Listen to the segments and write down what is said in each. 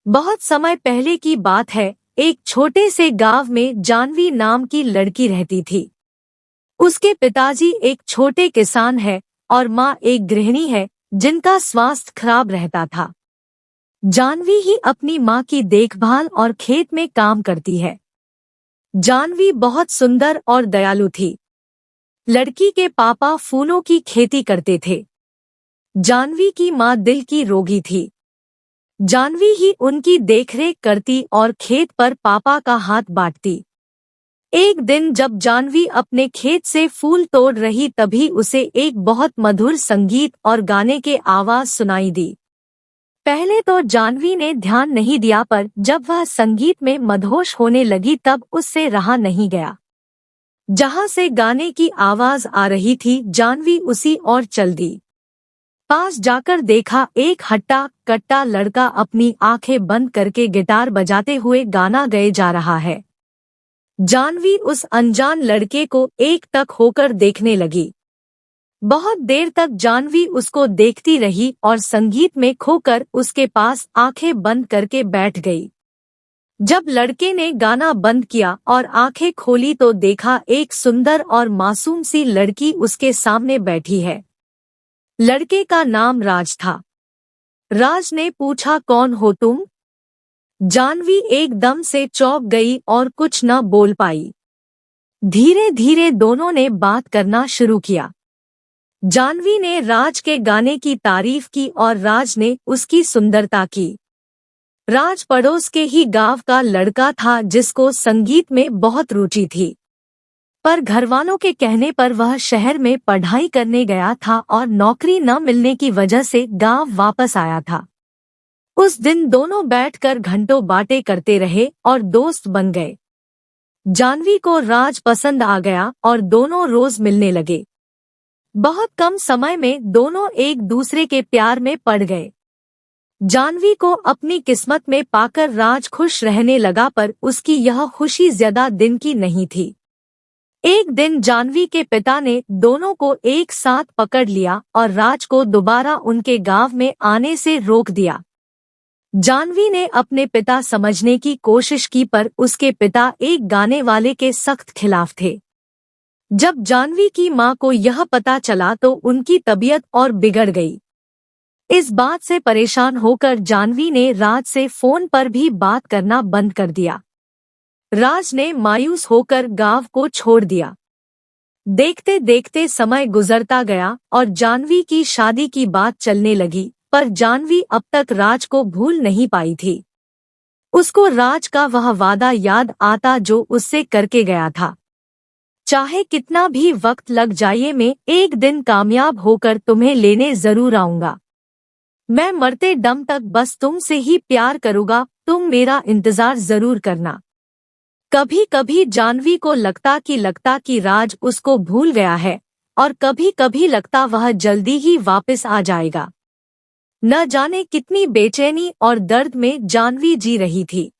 बहुत समय पहले की बात है। एक छोटे से गांव में जानवी नाम की लड़की रहती थी। उसके पिताजी एक छोटे किसान है और माँ एक गृहिणी है जिनका स्वास्थ्य खराब रहता था। जानवी ही अपनी माँ की देखभाल और खेत में काम करती है। जानवी बहुत सुंदर और दयालु थी। लड़की के पापा फूलों की खेती करते थे। जानवी की माँ दिल की रोगी थी। जानवी ही उनकी देखरेख करती और खेत पर पापा का हाथ बांटती। एक दिन जब जानवी अपने खेत से फूल तोड़ रही तभी उसे एक बहुत मधुर संगीत और गाने के आवाज सुनाई दी। पहले तो जानवी ने ध्यान नहीं दिया, पर जब वह संगीत में मदहोश होने लगी तब उससे रहा नहीं गया। जहां से गाने की आवाज आ रही थी जानवी उसी ओर चल दी। पास जाकर देखा एक हट्टा कट्टा लड़का अपनी आंखें बंद करके गिटार बजाते हुए गाना गाए जा रहा है। जानवी उस अनजान लड़के को एकटक होकर देखने लगी। बहुत देर तक जानवी उसको देखती रही और संगीत में खोकर उसके पास आंखें बंद करके बैठ गई। जब लड़के ने गाना बंद किया और आंखें खोली तो देखा एक सुंदर और मासूम सी लड़की उसके सामने बैठी है। लड़के का नाम राज था। राज ने पूछा, कौन हो तुम? जानवी एकदम से चौंक गई और कुछ न बोल पाई। धीरे धीरे दोनों ने बात करना शुरू किया। जानवी ने राज के गाने की तारीफ की और राज ने उसकी सुंदरता की। राज पड़ोस के ही गांव का लड़का था जिसको संगीत में बहुत रुचि थी, पर घरवालों के कहने पर वह शहर में पढ़ाई करने गया था और नौकरी न मिलने की वजह से गांव वापस आया था। उस दिन दोनों बैठकर घंटों बातें करते रहे और दोस्त बन गए। जानवी को राज पसंद आ गया और दोनों रोज मिलने लगे। बहुत कम समय में दोनों एक दूसरे के प्यार में पड़ गए। जानवी को अपनी किस्मत में पाकर राज खुश रहने लगा, पर उसकी यह खुशी ज्यादा दिन की नहीं थी। एक दिन जानवी के पिता ने दोनों को एक साथ पकड़ लिया और राज को दोबारा उनके गांव में आने से रोक दिया। जानवी ने अपने पिता समझने की कोशिश की, पर उसके पिता एक गाने वाले के सख्त खिलाफ थे। जब जानवी की मां को यह पता चला तो उनकी तबीयत और बिगड़ गई। इस बात से परेशान होकर जानवी ने राज से फोन पर भी बात करना बंद कर दिया। राज ने मायूस होकर गांव को छोड़ दिया। देखते देखते समय गुजरता गया और जानवी की शादी की बात चलने लगी, पर जानवी अब तक राज को भूल नहीं पाई थी। उसको राज का वह वादा याद आता जो उससे करके गया था। चाहे कितना भी वक्त लग जाए, मैं एक दिन कामयाब होकर तुम्हें लेने जरूर आऊंगा। मैं मरते दम तक बस तुमसे ही प्यार करूंगा, तुम मेरा इंतजार जरूर करना। कभी कभी जानवी को लगता कि राज उसको भूल गया है और कभी कभी लगता वह जल्दी ही वापस आ जाएगा। न जाने कितनी बेचैनी और दर्द में जानवी जी रही थी।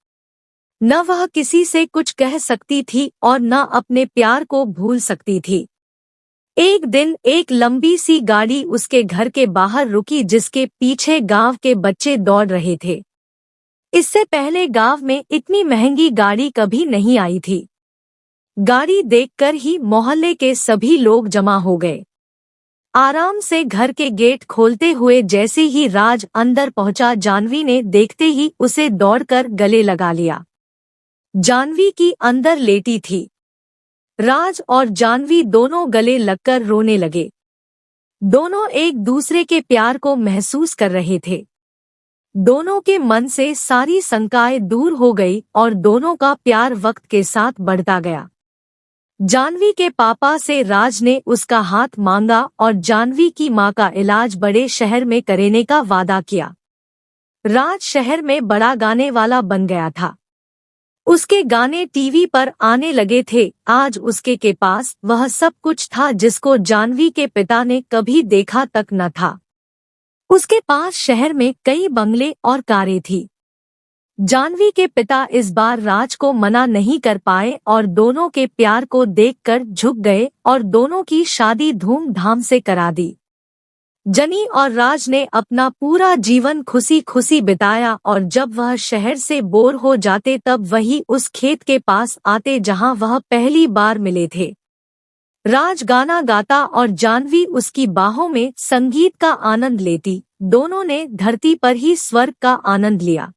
न वह किसी से कुछ कह सकती थी और न अपने प्यार को भूल सकती थी। एक दिन एक लंबी सी गाड़ी उसके घर के बाहर रुकी जिसके पीछे गांव के बच्चे दौड़ रहे थे। इससे पहले गांव में इतनी महंगी गाड़ी कभी नहीं आई थी। गाड़ी देखकर ही मोहल्ले के सभी लोग जमा हो गए। आराम से घर के गेट खोलते हुए जैसे ही राज अंदर पहुंचा, जानवी ने देखते ही उसे दौड़कर गले लगा लिया। जानवी की अंदर लेटी थी। राज और जानवी दोनों गले लगकर रोने लगे। दोनों एक दूसरे के प्यार को महसूस कर रहे थे। दोनों के मन से सारी शंकाएं दूर हो गई और दोनों का प्यार वक्त के साथ बढ़ता गया। जानवी के पापा से राज ने उसका हाथ मांगा और जानवी की मां का इलाज बड़े शहर में करने का वादा किया। राज शहर में बड़ा गाने वाला बन गया था। उसके गाने टीवी पर आने लगे थे। आज उसके के पास वह सब कुछ था जिसको जानवी के पिता ने कभी देखा तक न था। उसके पास शहर में कई बंगले और कारें थी। जानवी के पिता इस बार राज को मना नहीं कर पाए और दोनों के प्यार को देखकर झुक गए और दोनों की शादी धूमधाम से करा दी। जनी और राज ने अपना पूरा जीवन खुशी खुशी बिताया और जब वह शहर से बोर हो जाते तब वही उस खेत के पास आते जहां वह पहली बार मिले थे। राज गाना गाता और जानवी उसकी बाहों में संगीत का आनंद लेती। दोनों ने धरती पर ही स्वर्ग का आनंद लिया।